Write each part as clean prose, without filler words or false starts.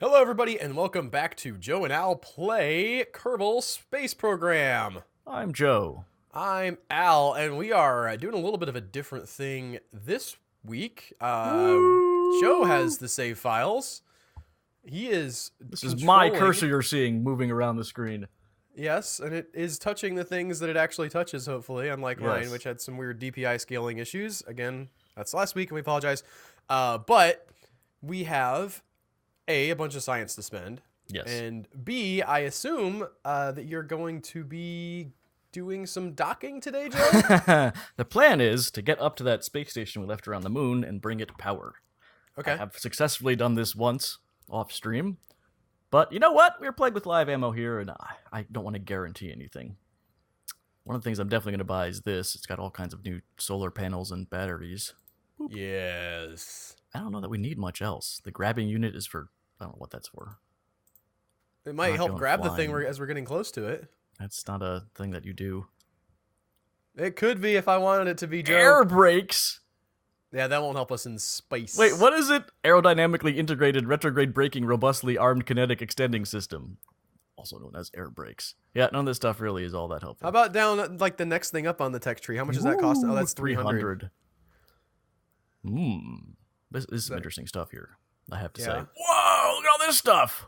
Hello, everybody, and welcome back to Joe and Al Play Kerbal Space Program. I'm Joe. I'm Al, and we are doing a little bit of a different thing this week. Joe has the save files. He is This is my cursor you're seeing moving around the screen. Yes, and it is touching the things that it actually touches, hopefully, unlike mine, Yes. which had some weird DPI scaling issues. Again, that's last week, and we apologize. But we have a bunch of science to spend. Yes. And B, I assume that you're going to be doing some docking today, Joe? The plan is to get up to that space station we left around the moon and bring it power. Okay. I have successfully done this once off stream. But you know what? We're playing with live ammo here, and I don't want to guarantee anything. One of the things I'm definitely going to buy is this. It's got all kinds of new solar panels and batteries. Yes. I don't know that we need much else. The grabbing unit is for... I don't know what that's for. It might Not help going grab the flying. thing as we're getting close to it. That's not a thing that you do. It could be if I wanted it to be, Joe. Air brakes! Yeah, that won't help us in space. Wait, what is it? Aerodynamically integrated retrograde braking robustly armed kinetic extending system. Also known as air brakes. Yeah, none of this stuff really is all that helpful. How about down, like, the next thing up on the tech tree? How much does that cost? Oh, that's 300. This is some interesting stuff here, I have to say. Yeah. Whoa, look at all this stuff!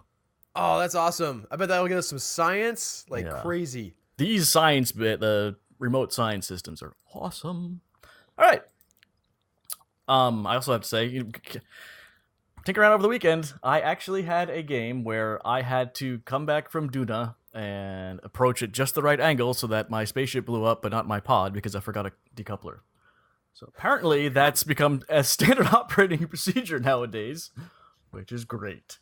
Oh, that's awesome. I bet that'll get us some science like Yeah. crazy. These science the remote science systems are awesome. All right. I also have to say, tinker around over the weekend. I actually had a game where I had to come back from Duna and approach it just the right angle so that my spaceship blew up, but not my pod because I forgot a decoupler. So apparently that's become a standard operating procedure nowadays, which is great.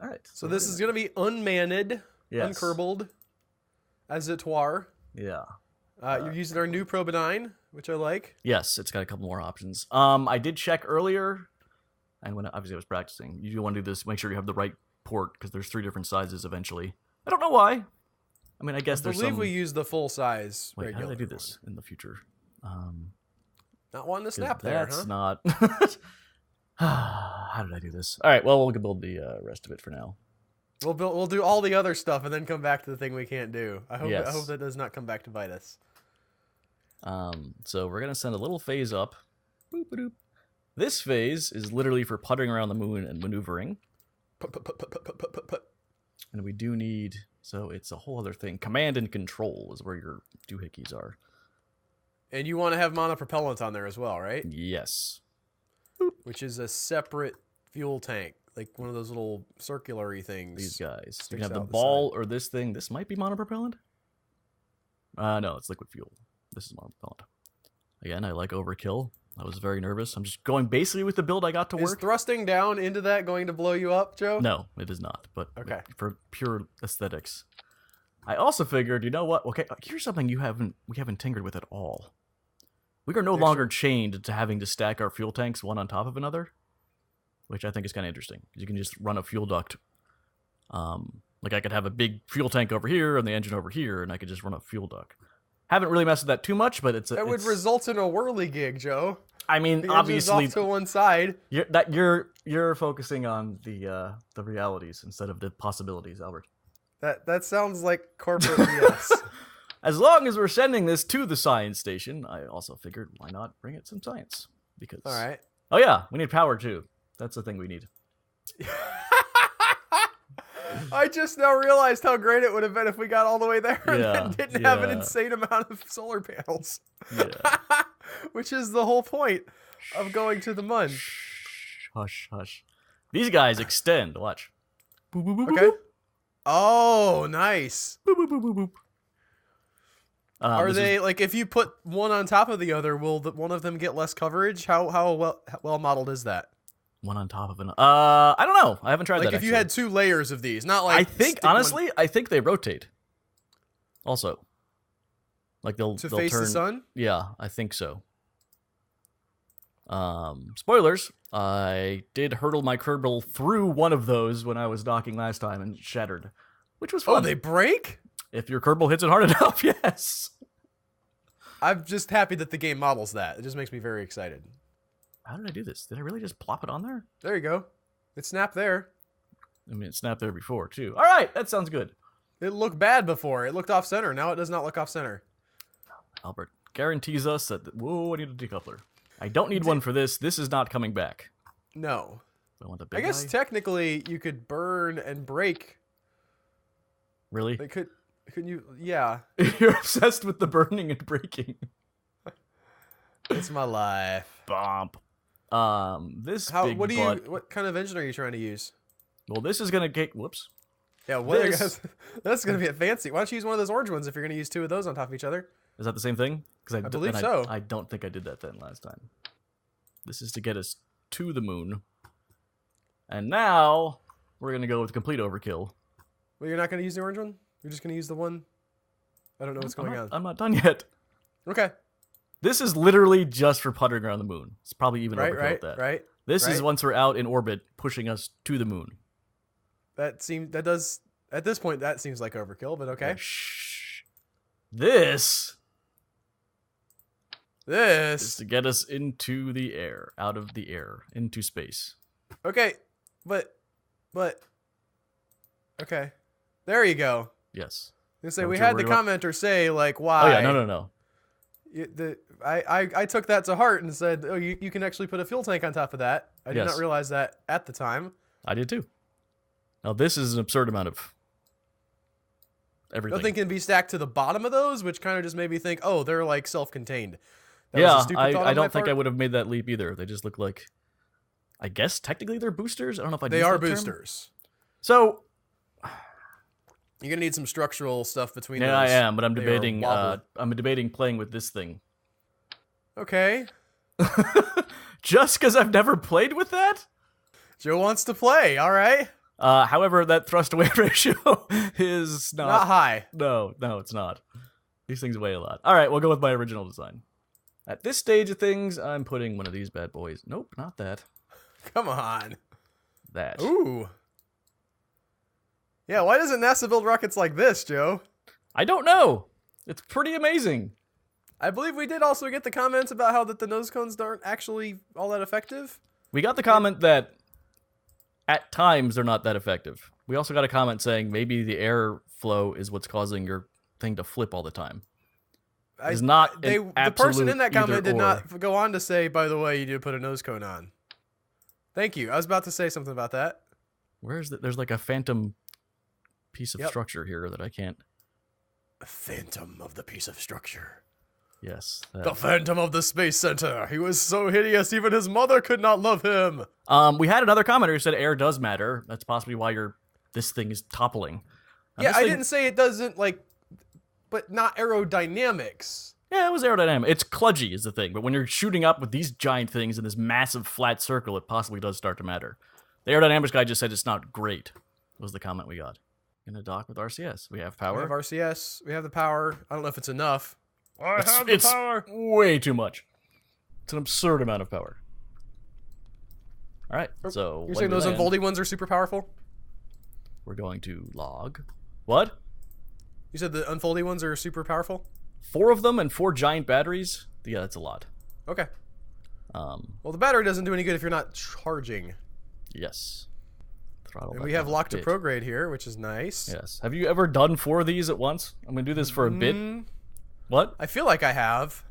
All right. So this is going to be unmanned, Yes. unkerbled, as it were. Yeah. You're using our new Probe 9, which I like. Yes, it's got a couple more options. I did check earlier, and when obviously I was practicing, you do want to do this, make sure you have the right port, because there's 3 different sizes eventually. I don't know why. I mean, I guess I there's believe some... we use the full size. Wait, how do regular I do this in the future? Not wanting to snap there, That's huh? not... How did I do this? All right, well, we'll build the rest of it for now. We'll do all the other stuff and then come back to the thing we can't do. I hope Yes. I hope that does not come back to bite us. So we're going to send a little phase up. Boop-a-doop. This phase is literally for puttering around the moon and maneuvering. Put. And we do need... So it's a whole other thing. Command and control is where your doohickeys are. And you want to have monopropellant on there as well, right? Yes. Which is a separate fuel tank, like one of those little circular-y things. These guys. You Sticks can have the out the ball or this thing. This might be monopropellant? No, it's liquid fuel. This is monopropellant. Again, I like overkill. I was very nervous. I'm just going basically with the build I got to Is work. thrusting down into that going to blow you up, Joe? No, it is not. But Okay. for pure aesthetics. I also figured, you know what? Okay, here's something we haven't tinkered with at all. We are no longer chained to having to stack our fuel tanks one on top of another, which I think is kind of interesting. You can just run a fuel duct. Like I could have a big fuel tank over here and the engine over here, and I could just run a fuel duct. Haven't really messed with that too much, but That would result in a whirly gig, Joe. I mean, The engine's obviously, off to one side. you're focusing on the realities instead of the possibilities, Albert. That sounds like corporate BS. As long as we're sending this to the science station, I also figured why not bring it some science? Because All right. oh yeah, we need power too. That's the thing we need. I just now realized how great it would have been if we got all the way there and then didn't have an yeah. insane amount of solar panels. Yeah. Which is the whole point of going to the moon. Hush, hush. These guys extend. Watch. Boop, boop, boop, Okay. boop, Oh, nice. boop, boop, boop, boop, boop. Are this they is- like if you put one on top of the other, will one of them get less coverage? How well modeled is that? one on top of an? I don't know. I haven't tried Like that. if you actually. had 2 layers of these, not like I think stick one honestly, I think they rotate. Also, like they'll to they'll face turn. the sun. Yeah, I think so. Spoilers. I did hurtle my Kerbal through one of those when I was docking last time and shattered, which was fun. Oh, they break? If your Kerbal hits it hard enough, yes. I'm just happy that the game models that. It just makes me very excited. How did I do this? Did I really just plop it on there? There you go. It snapped there. I mean, it snapped there before, too. All right, that sounds good. It looked bad before. It looked off-center. Now it does not look off-center. Albert guarantees us that... Whoa, I need a decoupler. I don't need one for this. This is not coming back. No. I want the big I guess guy. technically you could burn and break. Really? They couldn't you? Yeah. You're obsessed with the burning and breaking. It's my life. Bomp. This How? big What do butt... you? What kind of engine are you trying to use? Well, this is gonna get... Whoops. Yeah, that's gonna be a fancy. Why don't you use one of those orange ones if you're gonna use two of those on top of each other? Is that the same thing? Because I believe so. I don't think I did that then last time. This is to get us to the moon. And now we're gonna go with complete overkill. Well, you're not gonna use the orange one. You're just gonna use the one. I don't know what's going on. I'm not done yet. Okay. This is literally just for puttering around the moon. It's probably even overkill at that. Right. This is once we're out in orbit, pushing us to the moon. That does at this point that seems like overkill, but okay. Yeah, shh. This is to get us into the air, out of the air, into space. Okay, but okay, there you go. Yes. You say we had the commenter say like why? Oh yeah, no. I took that to heart and said, oh, you can actually put a fuel tank on top of that. I did not realize that at the time. I did too. Now this is an absurd amount of everything. Nothing can be stacked to the bottom of those, which kind of just made me think, oh, they're like self-contained. Yeah, I don't think I would have made that leap either. They just look like, I guess technically they're boosters. I don't know if I. They are boosters. So you're gonna need some structural stuff between. Yeah, those. I am, but I'm debating. I'm debating playing with this thing. Okay. Just because I've never played with that. Joe wants to play. All right. However, that thrust away ratio is not high. No, it's not. These things weigh a lot. All right, we'll go with my original design. At this stage of things, I'm putting one of these bad boys. Nope, not that. Come on. That. Ooh. Yeah, why doesn't NASA build rockets like this, Joe? I don't know. It's pretty amazing. I believe we did also get the comments about how that the nose cones aren't actually all that effective. We got the comment that at times they're not that effective. We also got a comment saying maybe the airflow is what's causing your thing to flip all the time. It's not the person in that comment did not go on to say, by the way, you did put a nose cone on. Thank you. I was about to say something about that. Where is it? There's like a phantom piece of structure here that I can't. A phantom of the piece of structure. Yes. The Phantom of the Space Center. He was so hideous, even his mother could not love him. We had another commenter who said air does matter. That's possibly why this thing is toppling. Yeah, I didn't say it doesn't, like, but not aerodynamics. Yeah, it was aerodynamic. It's kludgy is the thing, but when you're shooting up with these giant things in this massive flat circle, it possibly does start to matter. The aerodynamics guy just said it's not great, was the comment we got. Gonna dock with RCS. We have power. We have RCS. We have the power. I don't know if it's enough. It's power. Way too much. It's an absurd amount of power. All right, so you're saying those unfolding ones are super powerful? We're going to log. What? You said the unfolding ones are super powerful? 4 of them and 4 giant batteries? Yeah, that's a lot. Okay. Well, the battery doesn't do any good if you're not charging. Yes. Throttle. And we have locked to prograde here, which is nice. Yes. Have you ever done 4 of these at once? I'm going to do this for a bit. What? I feel like I have.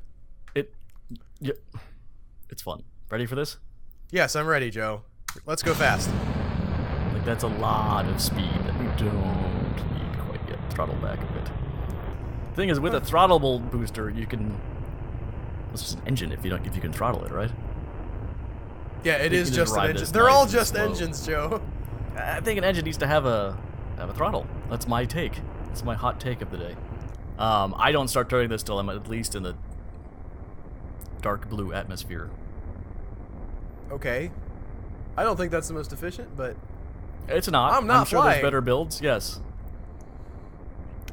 It's fun. Ready for this? Yes, I'm ready, Joe. Let's go fast. Like, that's a lot of speed that we don't need quite yet. Throttle back a bit. The thing is, with a throttleable booster, you can... It's just an engine if you can throttle it, right? Yeah, it is just an engine. They're all just engines, Joe. I think an engine needs to have a throttle. That's my take. That's my hot take of the day. I don't start turning this till I'm at least in the dark blue atmosphere. Okay. I don't think that's the most efficient, but... It's not. I'm sure there's better builds, yes.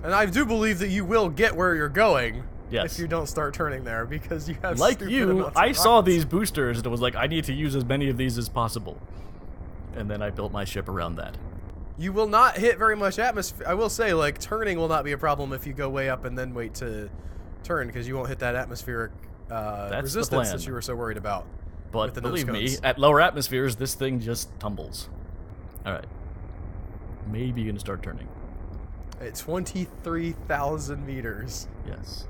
And I do believe that you will get where you're going if you don't start turning there, because you have like you, I saw these boosters and it was like, I need to use as many of these as possible. And then I built my ship around that. You will not hit very much atmosphere. I will say, like, turning will not be a problem if you go way up and then wait to turn, because you won't hit that atmospheric resistance that you were so worried about. But believe me, at lower atmospheres, this thing just tumbles. All right. maybe going to start turning. At 23,000 meters. Yes.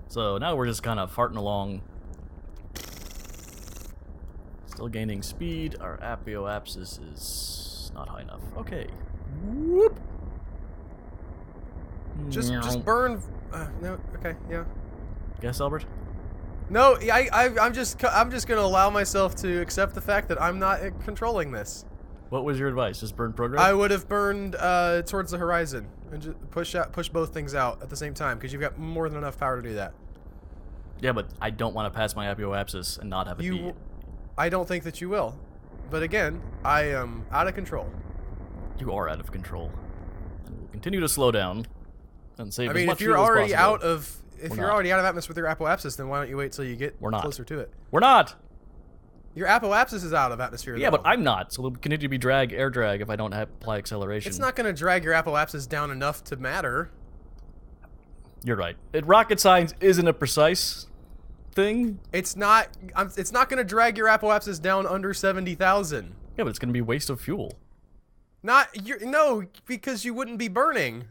So now we're just kind of farting along. Still gaining speed. Our apoapsis is not high enough. Okay. Whoop. Just burn. No. Okay. Yeah. Guess, Albert? No. I'm just gonna allow myself to accept the fact that I'm not controlling this. What was your advice? Just burn program? I would have burned towards the horizon and just push both things out at the same time because you've got more than enough power to do that. Yeah, but I don't want to pass my apoapsis and not have it be. I don't think that you will. But again, I am out of control. You are out of control. And we'll continue to slow down and save as much if you're fuel as already possible. already out of atmosphere with your apoapsis, then why don't you wait till you get closer to it? We're not. Your apoapsis is out of atmosphere. Yeah, though. but I'm not. So it'll continue to be air drag if I don't apply acceleration. It's not going to drag your apoapsis down enough to matter. You're right. Rocket science isn't a precise thing. It's not. It's not going to drag your apoapsis down under 70,000. Yeah, but it's going to be a waste of fuel. No, because you wouldn't be burning.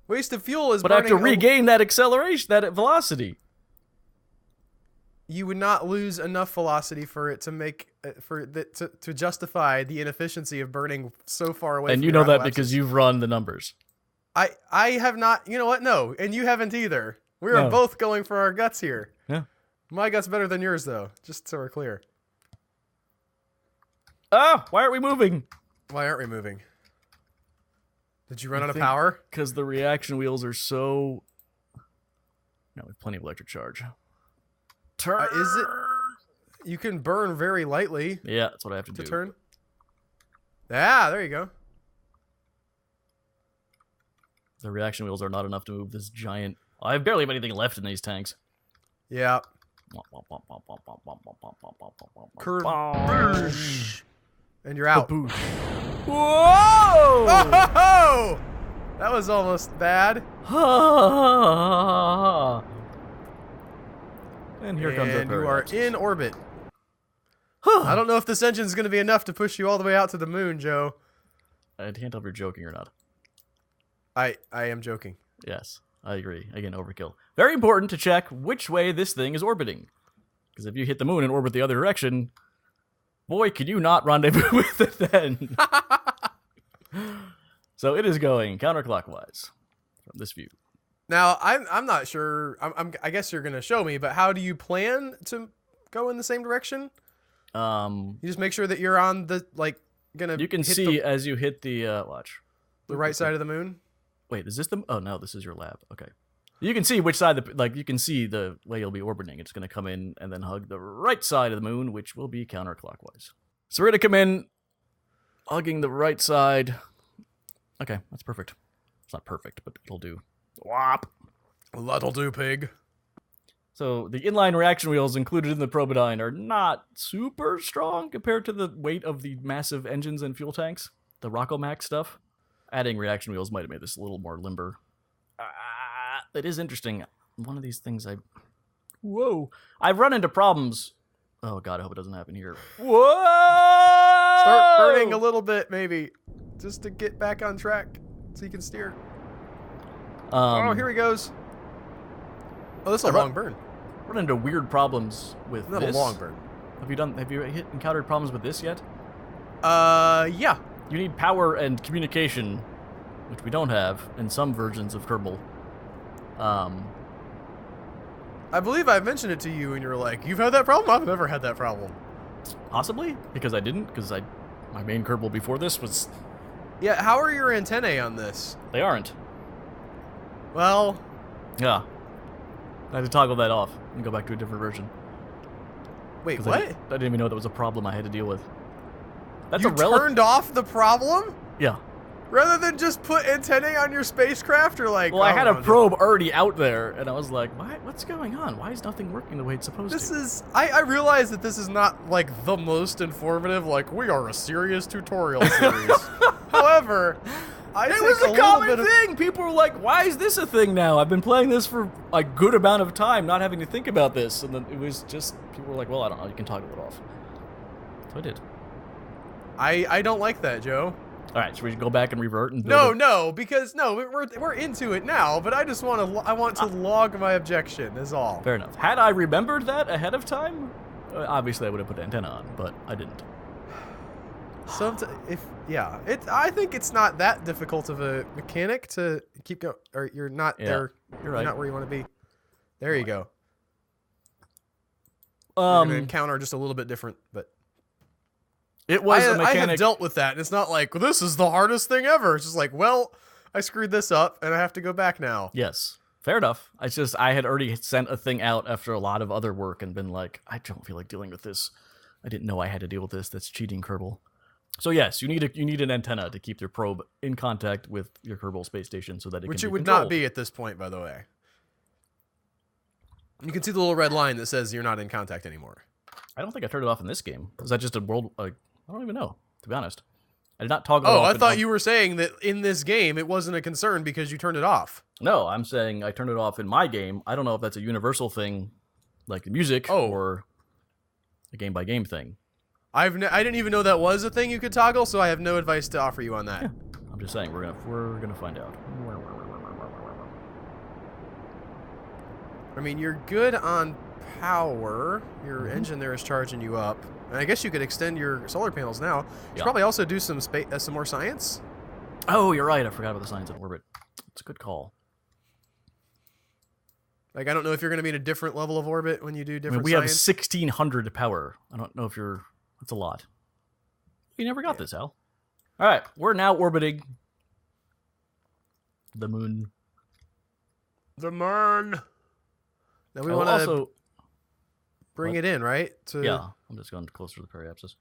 Waste of fuel is. But I have to regain that acceleration, that velocity. You would not lose enough velocity for it to make to justify the inefficiency of burning so far away. And from you know your that apoapsis. because you've run the numbers. I have not. You know what? No, and you haven't either. We are both going for our guts here. Yeah. My gut's better than yours, though. Just so we're clear. Ah, why aren't we moving? Why aren't we moving? Did you run out of power? Because the reaction wheels are so. No, we have plenty of electric charge. Turn. Is it? You can burn very lightly. Yeah, that's what I have to do. Turn. Yeah, there you go. The reaction wheels are not enough to move this giant. I barely have anything left in these tanks. Yeah. Curve. And you're out. Whoa! Oh! That was almost bad. And here comes our you are in orbit. I don't know if this engine's going to be enough to push you all the way out to the moon, Joe. I can't tell if you're joking or not. I am joking. Yes, I agree. Again, overkill. Very important to check which way this thing is orbiting. Because if you hit the moon and orbit the other direction, boy, can you not rendezvous with it then. So it is going counterclockwise from this view. Now, I'm not sure. I guess you're going to show me, but how do you plan to go in the same direction? You just make sure that you're on the, You can see as you hit the, watch. The right side of the moon? Wait, is this the, oh no, this is your lab. Okay. You can see which side, you can see the way you'll be orbiting. It's going to come in and then hug the right side of the moon, which will be counterclockwise. So we're going to come in, hugging the right side. Okay, that's perfect. It's not perfect, but it'll do. Whop. That'll do, pig. So the inline reaction wheels included in the Probodyne are not super strong compared to the weight of the massive engines and fuel tanks, the Rockomax stuff. Adding reaction wheels might have made this a little more limber. It is interesting. One of these things Whoa. I've run into problems. Oh god, I hope it doesn't happen here. Whoa! Start burning a little bit, maybe, just to get back on track so you can steer. Oh, here he goes. Oh, this is a long burn. Run into weird problems with Not this. a long burn. Have you encountered problems with this yet? Yeah. You need power and communication, which we don't have in some versions of Kerbal. I believe I mentioned it to you and you were like, you've had that problem? I've never had that problem. Possibly, because I didn't, because my main Kerbal before this was... Yeah, how are your antennae on this? They aren't. Well... Yeah. I had to toggle that off and go back to a different version. Wait, what? I didn't even know that was a problem I had to deal with. That's you turned off the problem? Yeah. Rather than just put antennae on your spacecraft, or like... Well, I had a probe already out there, and I was like, what's going on? Why is nothing working the way it's supposed to? This is... I realize that this is not, like, the most informative, like, we are a serious tutorial series. However... It was a common thing! People were like, why is this a thing now? I've been playing this for a good amount of time, not having to think about this. And then it was just... People were like, well, I don't know, you can toggle it off. So I did. I don't like that, Joe. All right, should we go back and revert and because we're into it now. But I just want to log my objection. Is all. Fair enough. Had I remembered that ahead of time, obviously I would have put an antenna on, but I didn't. I think it's not that difficult of a mechanic to keep going. Or you're not there. You're right. You're not where you want to be. There you go. You're gonna encounter just a little bit different, but. It was a mechanic. I have dealt with that, and it's not like, this is the hardest thing ever. It's just like, well, I screwed this up, and I have to go back now. Yes. Fair enough. I had already sent a thing out after a lot of other work and been like, I don't feel like dealing with this. I didn't know I had to deal with this. That's cheating, Kerbal. So yes, you need an antenna to keep your probe in contact with your Kerbal space station so that Which can it be would controlled. not be at this point, by the way. You can see the little red line that says you're not in contact anymore. I don't think I turned it off in this game. Is that just a world... I don't even know, to be honest. I did not toggle it off. I thought you were saying that in this game it wasn't a concern because you turned it off. No, I'm saying I turned it off in my game. I don't know if that's a universal thing, like the music, or a game-by-game thing. I didn't even know that was a thing you could toggle, so I have no advice to offer you on that. Yeah, I'm just saying, we're gonna find out. I mean, you're good on power. Your engine there is charging you up. And I guess you could extend your solar panels now. You should probably also do some more science. Oh, you're right. I forgot about the science of orbit. It's a good call. Like, I don't know if you're going to be in a different level of orbit when you do different we science. have 1,600 power. I don't know if you're... That's a lot. You never got this, Al. All right. We're now orbiting the moon. The moon. Now we want to bring it in, right? Yeah. I'm just going closer to the periapsis.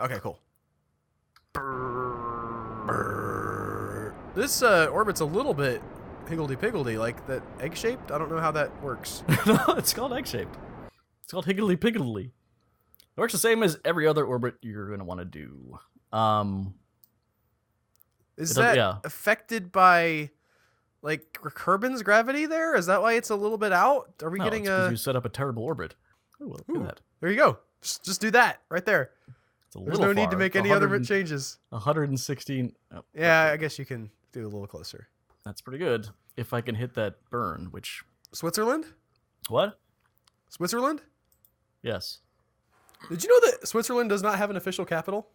Okay, cool. This orbit's a little bit higgledy-piggledy, like that egg-shaped. I don't know how that works. No, it's called egg-shaped. It's called higgledy-piggledy. It works the same as every other orbit you're going to want to do. Is that affected by, like, Kerbin's gravity there? Is that why it's a little bit out? Are we getting because you set up a terrible orbit. Oh, well, look at that. There you go. Just do that right there. There's no need to make any other changes. 116. Oh, yeah, I guess you can do a little closer. That's pretty good. If I can hit that burn, which... Switzerland? What? Switzerland? Yes. Did you know that Switzerland does not have an official capital?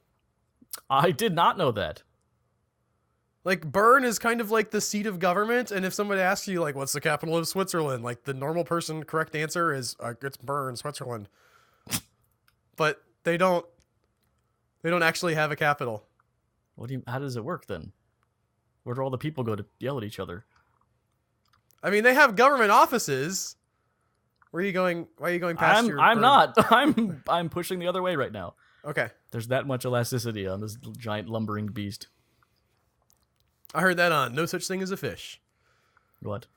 I did not know that. Like, Bern is kind of like the seat of government, and if somebody asks you, like, what's the capital of Switzerland? Like, the normal person correct answer is, it's Bern, Switzerland. But they don't actually have a capital. How does it work, then? Where do all the people go to yell at each other? I mean, they have government offices. Where are you going? Why are you going past your... I'm not. I'm pushing the other way right now. Okay. There's that much elasticity on this giant lumbering beast. I heard that on No Such Thing as a Fish. What?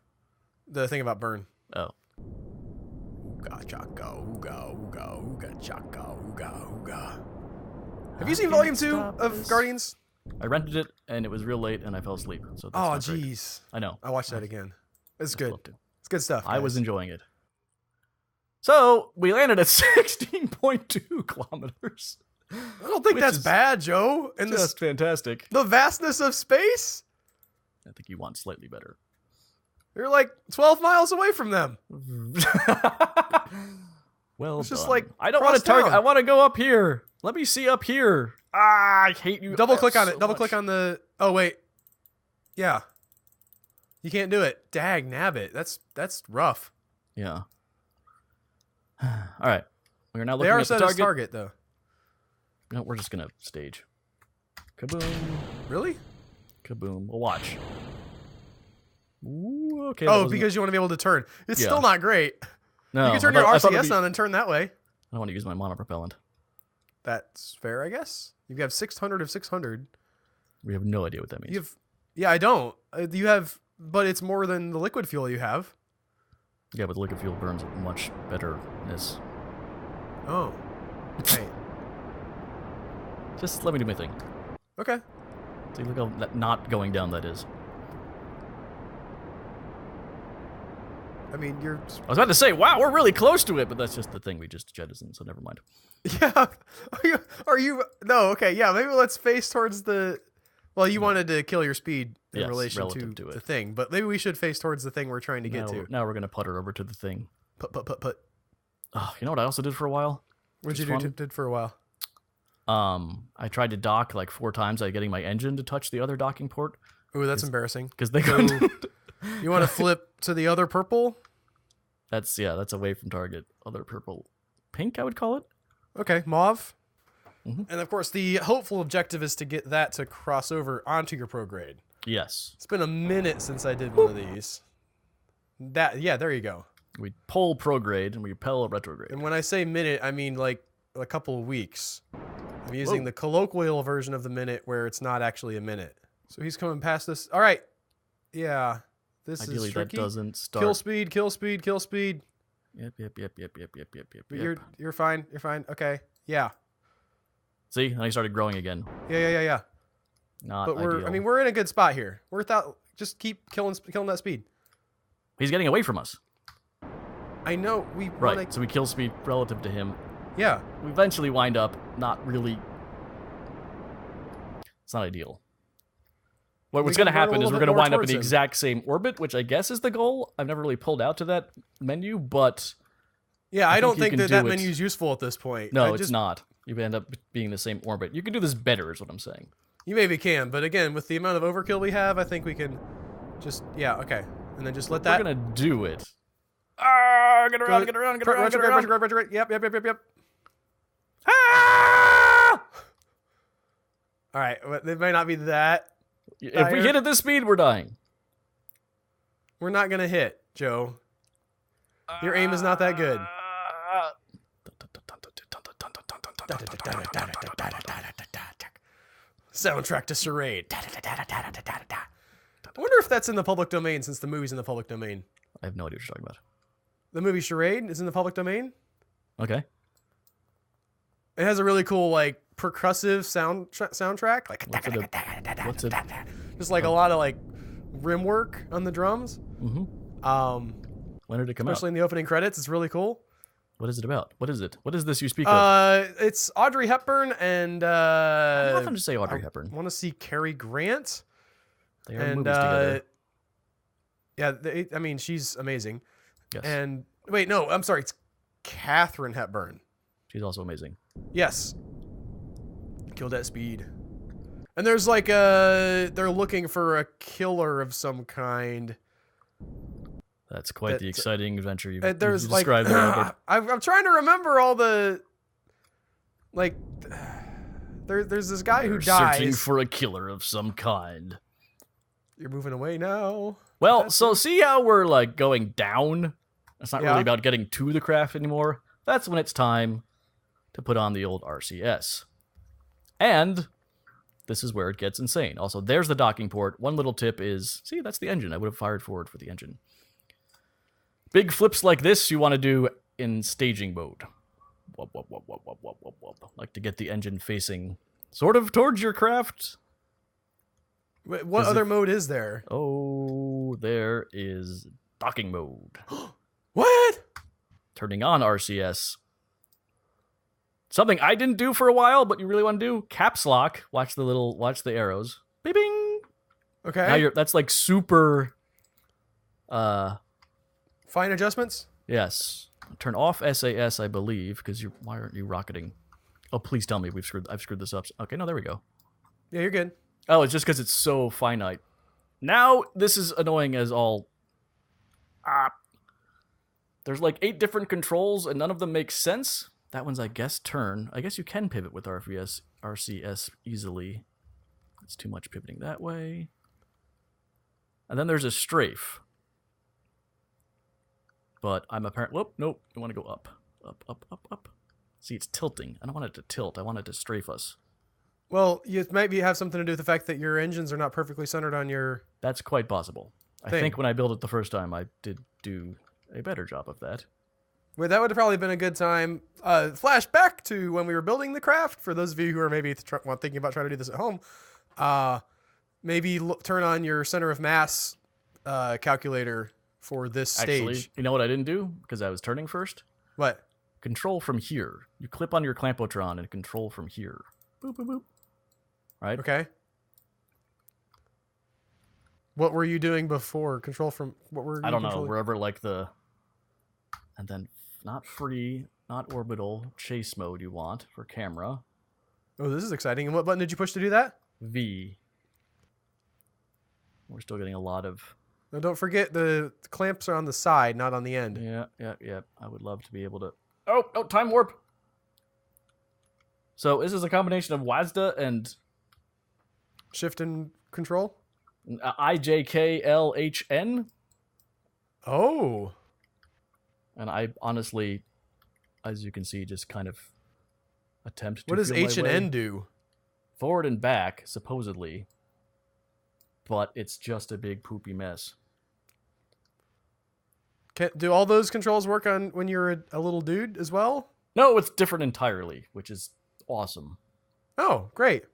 The thing about Bern. Oh. Ooga chaka, ooga, ooga, ooga chaka, ooga, ooga. Have you seen Volume 2 of Guardians? I rented it, and it was real late, and I fell asleep. So that's jeez. I know. I watched that again. It's good. It's good stuff, guys. I was enjoying it. So, we landed at 16.2 kilometers. I don't think that's bad, Joe. And just fantastic. The vastness of space? I think you want slightly better. You're like 12 miles away from them. Well, it's just like I don't want to target. I want to go up here. Let me see up here. I hate you. Double click on it. Double click on the... Oh, wait. Yeah. You can't do it. Dag nabbit. That's rough. Yeah. All right. We're now looking at the set as target, though. No, we're just going to stage. Kaboom. Really? Kaboom. We'll watch. Ooh, okay. Oh, because you want to be able to turn. It's still not great. No. You can turn your RCS on and turn that way. I don't want to use my monopropellant. That's fair, I guess. You have 600 of 600. We have no idea what that means. Yeah, I don't. You have... But it's more than the liquid fuel you have. Yeah, but the liquid fuel burns much betterness. Oh. Right. Just let me do my thing. Okay. See, look how not going down that is. I mean, you're. I was about to say, wow, we're really close to it, but that's just the thing we just jettisoned, so never mind. Yeah. Are you? No. Okay. Yeah. Maybe let's face towards the. Well, you wanted to kill your speed in relation to the thing, but maybe we should face towards the thing we're trying to get to. Now we're gonna putter over to the thing. Put. Oh, you know what I also did for a while? What did you did for a while? I tried to dock like 4 times by getting my engine to touch the other docking port. Ooh, that's embarrassing. Because they couldn't. You want to flip to the other purple? That's away from target. Other purple. Pink, I would call it. Okay, mauve. Mm-hmm. And of course, the hopeful objective is to get that to cross over onto your prograde. Yes. It's been a minute since I did one of these. Yeah, there you go. We pull prograde and we repel retrograde. And when I say minute, I mean like a couple of weeks. I'm using the colloquial version of the minute where it's not actually a minute. So he's coming past this. All right. Yeah. This Ideally, is tricky. that doesn't start. Kill speed, kill speed, kill speed. Yep. But you're fine. You're fine. Okay. Yeah. See, and I started growing again. Yeah. Not But ideal. we're in a good spot here. We're without. Just keep killing that speed. He's getting away from us. I know Right. So we kill speed relative to him. Yeah. We eventually wind up not really. It's not ideal. What's going to happen is we're going to wind up in the exact same orbit, which I guess is the goal. I've never really pulled out to that menu, but yeah, I don't think that menu is useful at this point. No, it's not. You end up being in the same orbit. You can do this better, is what I'm saying. You maybe can, but again, with the amount of overkill we have, I think we can just okay, and then just let that. We're gonna do it. Ah, get around. Retrograde. Yep. Ah! All right, it may not be that. If we hit at this speed, we're dying. We're not gonna hit, Joe. Your aim is not that good. Soundtrack to Charade. I wonder if that's in the public domain since the movie's in the public domain. I have no idea what you're talking about. The movie Charade is in the public domain. Okay. It has a really cool like percussive soundtrack. Like What's it? Just like a lot of like rim work on the drums. Mm-hmm. When did it come out? Especially in the opening credits. It's really cool. What is it about? What is it? What is this you speak of? It's Audrey Hepburn and I have nothing to say Audrey Hepburn. I want to see Cary Grant. They are in movies together. Yeah, I mean she's amazing. Yes. And wait, no, I'm sorry. It's Catherine Hepburn. She's also amazing. Yes. Killed at speed. And there's like they're looking for a killer of some kind. That's quite the exciting adventure you've there's described there. I'm trying to remember all the like there's this guy who dies. Searching for a killer of some kind. You're moving away now. Well, so see how we're like going down? It's not really about getting to the craft anymore. That's when it's time to put on the old RCS. And this is where it gets insane. Also, there's the docking port. One little tip is, see, that's the engine. I would have fired forward for the engine. Big flips like this you want to do in staging mode. Like to get the engine facing sort of towards your craft. Wait, what other mode is there? Oh, there is docking mode. What? Turning on RCS. Something I didn't do for a while, but you really want to do? Caps lock. Watch the arrows. Bing bing. Okay. Now that's like super fine adjustments? Yes. Turn off SAS, I believe, because why aren't you rocketing? Oh, please tell me I've screwed this up. Okay, no, there we go. Yeah, you're good. Oh, it's just because it's so finite. Now this is annoying as all. There's like 8 different controls and none of them make sense. That one's, I guess, turn. I guess you can pivot with RCS easily. It's too much pivoting that way. And then there's a strafe. But I'm apparently... Whoop, nope. You want to go up. Up. See, it's tilting. I don't want it to tilt. I want it to strafe us. Well, it might have something to do with the fact that your engines are not perfectly centered on your... That's quite possible. I think when I built it the first time, I did do a better job of that. Well, that would have probably been a good time. Flash back to when we were building the craft. For those of you who are maybe thinking about trying to do this at home, maybe turn on your center of mass calculator for this Actually, stage. you know what I didn't do? Because I was turning first? What? Control from here. You clip on your Clampotron and control from here. Boop, boop, boop. Right? Okay. What were you doing before? Control from... What were you I don't know. controlling? Wherever, like, the... And then not free, not orbital, chase mode you want for camera. Oh, this is exciting. And what button did you push to do that? V. We're still getting a lot of... Now, don't forget the clamps are on the side, not on the end. Yeah. I would love to be able to... Oh, time warp! So, this is a combination of WASDA and... Shift and control? IJKLHN? Oh. And I honestly, as you can see, just kind of attempt to What does feel my H and way N do? forward and back, supposedly. But it's just a big poopy mess. Do all those controls work on when you're a little dude as well? No, it's different entirely, which is awesome. Oh, great.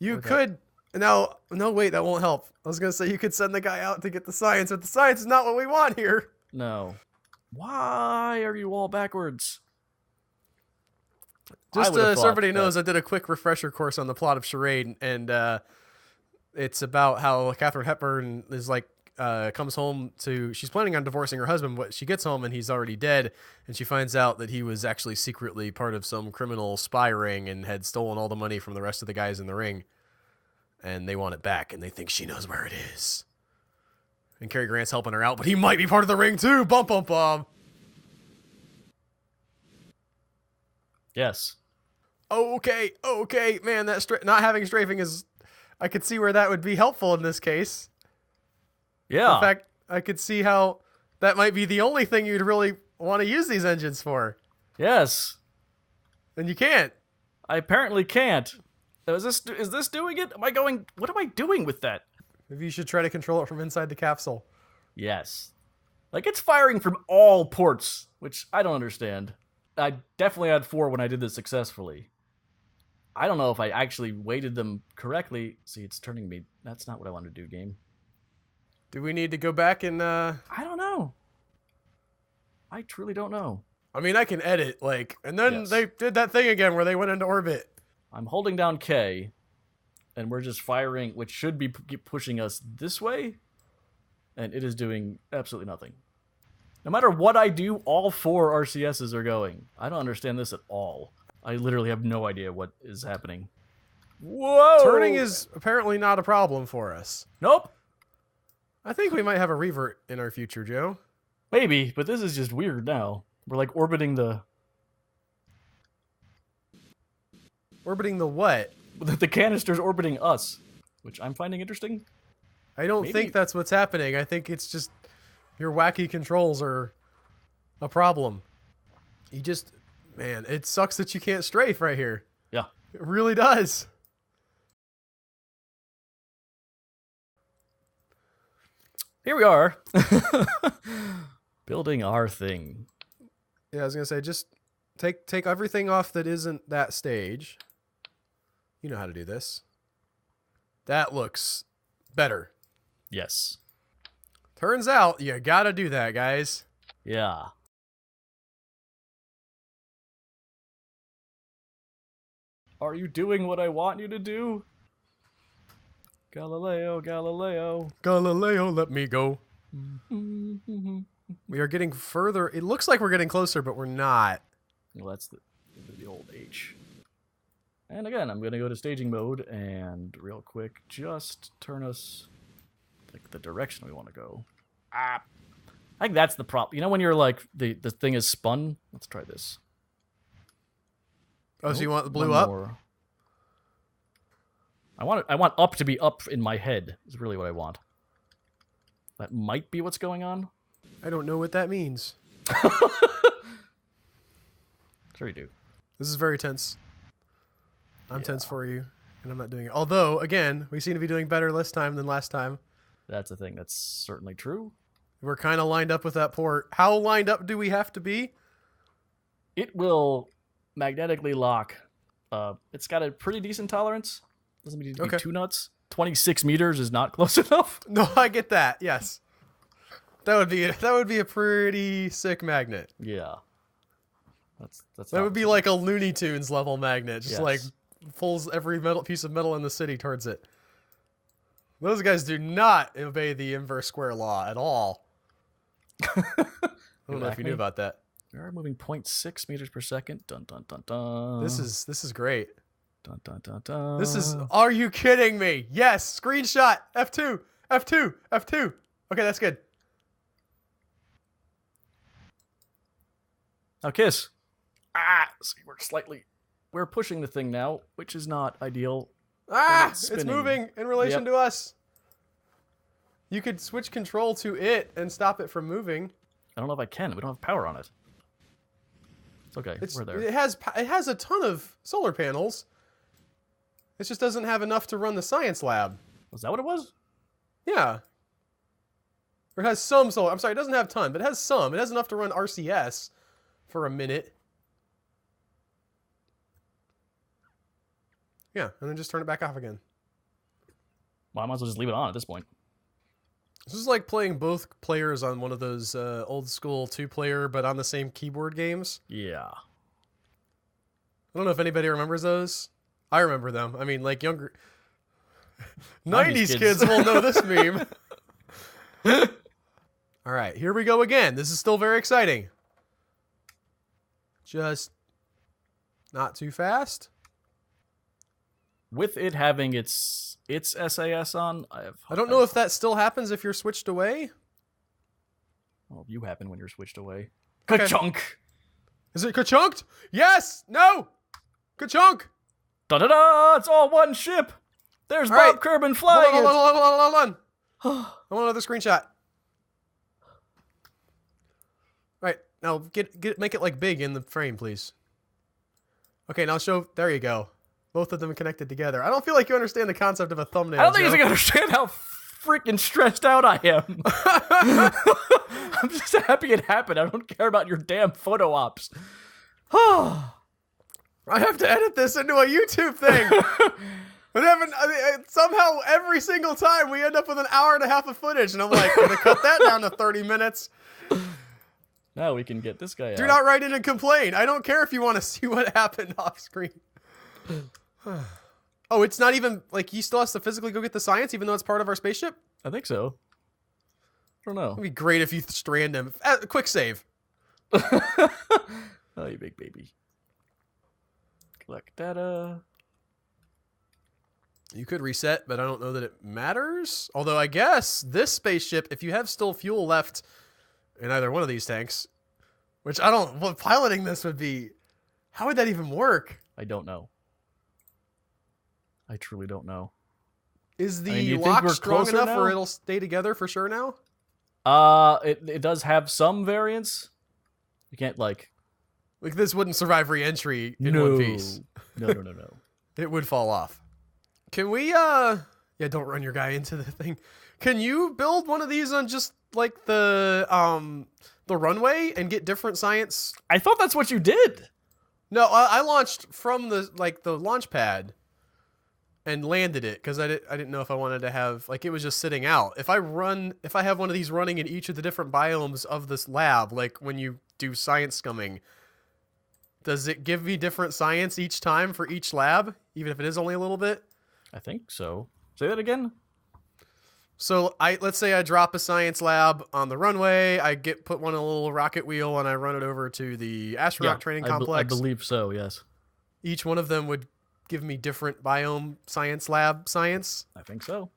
You Okay. could... No, wait, that won't help. I was going to say you could send the guy out to get the science, but the science is not what we want here. No. Why are you all backwards? Just I would've so thought everybody that- knows, I did a quick refresher course on the plot of Charade, and it's about how Catherine Hepburn is like, comes home she's planning on divorcing her husband, but she gets home and he's already dead, and she finds out that he was actually secretly part of some criminal spy ring and had stolen all the money from the rest of the guys in the ring. And they want it back, and they think she knows where it is. And Cary Grant's helping her out, but he might be part of the ring too. Bum, bum, bum. Yes. Okay, man. That not having strafing is... I could see where that would be helpful in this case. Yeah. In fact, I could see how that might be the only thing you'd really want to use these engines for. Yes. And you can't. I apparently can't. Is this doing it? What am I doing with that? Maybe you should try to control it from inside the capsule. Yes. Like, it's firing from all ports, which I don't understand. I definitely had 4 when I did this successfully. I don't know if I actually weighted them correctly. See, it's turning me... That's not what I want to do, game. Do we need to go back and... I don't know. I truly don't know. I mean, I can edit, and then Yes. they did that thing again where they went into orbit. I'm holding down K, and we're just firing, which should be pushing us this way, and it is doing absolutely nothing. No matter what I do, all 4 RCSs are going. I don't understand this at all. I literally have no idea what is happening. Whoa! Turning is apparently not a problem for us. Nope. I think we might have a revert in our future, Joe. Maybe, but this is just weird now. We're like orbiting the... Orbiting the what? The canister's orbiting us, which I'm finding interesting. I don't Maybe. think that's what's happening. I think it's just your wacky controls are a problem. You just... Man, it sucks that you can't strafe right here. Yeah. It really does. Here we are. Building our thing. Yeah, I was going to say, just take everything off that isn't that stage. You know how to do this. That looks better. Yes. Turns out, you gotta do that, guys. Yeah. Are you doing what I want you to do? Galileo, Galileo. Galileo, let me go. We are getting further. It looks like we're getting closer, but we're not. Well, that's the old H. And again, I'm going to go to staging mode and real quick just turn us like the direction we want to go. I think that's the problem. You know when you're like the thing is spun? Let's try this. Oh, so you want the blue One up? more. I want up to be up in my head is really what I want. That might be what's going on. I don't know what that means. Sure you do. This is very tense. I'm tense for you, and I'm not doing it. Although, again, we seem to be doing better this time than last time. That's a thing. That's certainly true. We're kind of lined up with that port. How lined up do we have to be? It will magnetically lock. It's got a pretty decent tolerance. Doesn't mean to be too nuts. 26 meters is not close enough. No, I get that. Yes. That would be a pretty sick magnet. Yeah. That would be like a Looney Tunes level magnet, just Yes. like pulls every piece of metal in the city towards it. Those guys do not obey the inverse square law at all. I don't know if you knew about that. We are moving 0.6 meters per second. Dun dun dun dun. This is great. Dun dun dun dun. This is. Are you kidding me? Yes. Screenshot. F2. F2. F2. Okay, that's good. Now kiss. See, we're pushing the thing now, which is not ideal. It's spinning. moving in relation Yep. to us. You could switch control to it and stop it from moving. I don't know if I can. We don't have power on it. It's okay. We're there. It has a ton of solar panels. It just doesn't have enough to run the science lab. Was that what it was? Yeah. Or it has some solar. I'm sorry, it doesn't have a ton, but it has some. It has enough to run RCS for a minute. Yeah, and then just turn it back off again. Well, I might as well just leave it on at this point. This is like playing both players on one of those old school 2-player, but on the same keyboard games. Yeah. I don't know if anybody remembers those. I remember them. I mean, like younger 90s kids will know this meme. All right, here we go again. This is still very exciting. Just not too fast. With it having its SAS on, I don't know if that still happens if you're switched away. Well, you happen when you're switched away. Okay. Ka-chunk! Is it ka-chunked? Yes! No! Ka-chunk! Da-da-da! It's all one ship! There's All Bob right. Kerbin flying Hold on. it! I want another screenshot. All right, now make it like big in the frame, please. Okay, now show. There you go. Both of them connected together. I don't feel like you understand the concept of a thumbnail. I don't think Joe. you can understand how freaking stressed out I am. I'm just happy it happened. I don't care about your damn photo ops. I have to edit this into a YouTube thing. Somehow every single time we end up with an hour and a half of footage, and I'm like, gonna cut that down to 30 minutes. Now we can get this guy out. Do not write in and complain. I don't care if you want to see what happened off screen. Oh, it's not even like he still has to physically go get the science, even though it's part of our spaceship. I think so. I don't know. It'd be great if you strand him. Quick save. Oh, you big baby. Collect data. You could reset, but I don't know that it matters. Although I guess this spaceship, if you have still fuel left in either one of these tanks, which I don't, what piloting this would be, how would that even work? I don't know. I truly don't know. Is the do you think lock we're strong closer enough now? where it'll stay together for sure now? It does have some variance. You can't like This wouldn't survive re-entry in one piece. No. It would fall off. Can we, yeah, don't run your guy into the thing. Can you build one of these on just, like, the runway and get different science? I thought that's what you did. No, I launched from the launch pad and landed it because I didn't know if I wanted to have, like, it was just sitting out. If I have one of these running in each of the different biomes of this lab, like when you do science scumming, does it give me different science each time for each lab, even if it is only a little bit? I think so. Say that again. So let's say I drop a science lab on the runway, I put one in a little rocket wheel, and I run it over to the astronaut training complex. I believe so. Yes. Each one of them would give me different biome science lab science. I think so.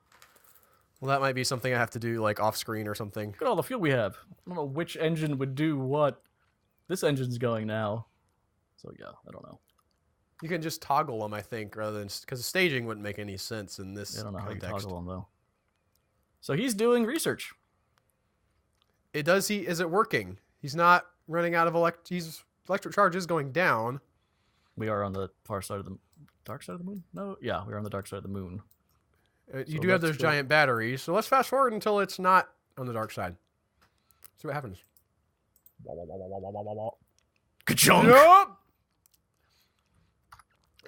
Well, that might be something I have to do like off screen or something. Look at all the fuel we have. I don't know which engine would do what. This engine's going now. So yeah, I don't know. You can just toggle them, I think, rather than because staging wouldn't make any sense in this I don't know how you context. toggle them though. So he's doing research. Is it working? He's not running out of electric charge is going down. We are on the far side of the dark side of the moon. No, yeah, we're on the dark side of the moon. You So do have let's those go- giant batteries, so let's fast forward until it's not on the dark side. See what happens. Ka-chunk! Yup!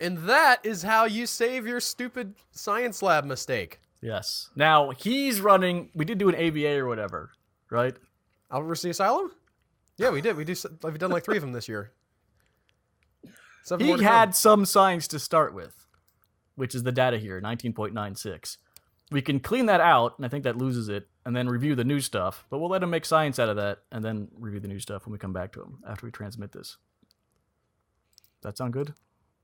And that is how you save your stupid science lab mistake. Yes. Now he's running. We did do an AVA or whatever, right? Albert vs. the Asylum? Yeah, we did. We've done like 3 of them this year. 7 more He to come. had some science to start with, which is the data here, 19.96. We can clean that out, and I think that loses it, and then review the new stuff. But we'll let him make science out of that, and then review the new stuff when we come back to him after we transmit this. That sound good?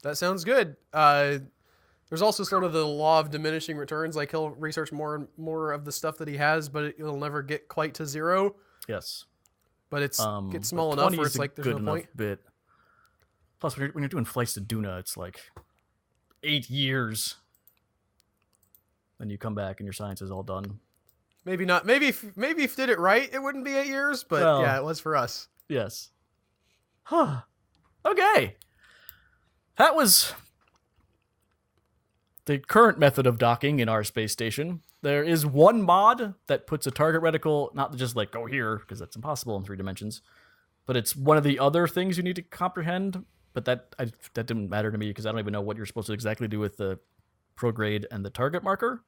That sounds good. There's also sort of the law of diminishing returns. Like, he'll research more and more of the stuff that he has, but it'll never get quite to 0. Yes. But it's gets small enough where it's like there's no point. Bit. Plus, when you're doing flights to Duna, it's like 8 years. Then you come back and your science is all done. Maybe not. Maybe if you did it right, it wouldn't be 8 years. But Well, yeah, it was for us. Yes. Huh. Okay. That was the current method of docking in our space station. There is one mod that puts a target reticle, not just like go here, because that's impossible in 3 dimensions, but it's one of the other things you need to comprehend. But that didn't matter to me because I don't even know what you're supposed to exactly do with the prograde and the target marker.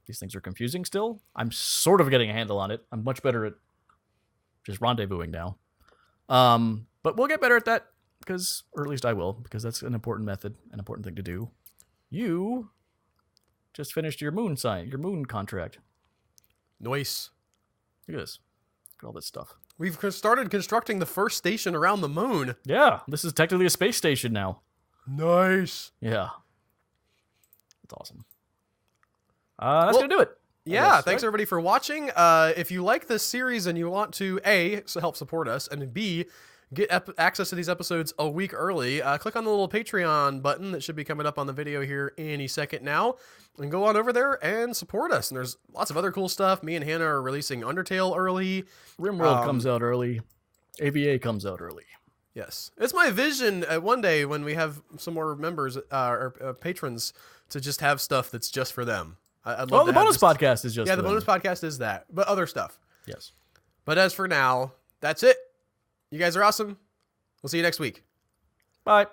These things are confusing still. I'm sort of getting a handle on it. I'm much better at just rendezvousing now. But we'll get better at that or at least I will, because that's an important method, an important thing to do. You just finished your moon contract. Nice. Look at this. Look at all this stuff. We've started constructing the first station around the moon. Yeah, this is technically a space station now. Nice. Yeah. That's awesome. That's going to do it. Yeah, guess, thanks right? everybody for watching. If you like this series and you want to, A, help support us, and B, get access to these episodes a week early, click on the little Patreon button that should be coming up on the video here any second now, and go on over there and support us. And there's lots of other cool stuff. Me and Hannah are releasing Undertale early. RimWorld comes out early. AVA comes out early. Yes. It's my vision one day when we have some more members or patrons to just have stuff that's just for them. I'd love The to have bonus podcast is just Yeah, for the them. bonus podcast is that, but other stuff. Yes. But as for now, that's it. You guys are awesome. We'll see you next week. Bye.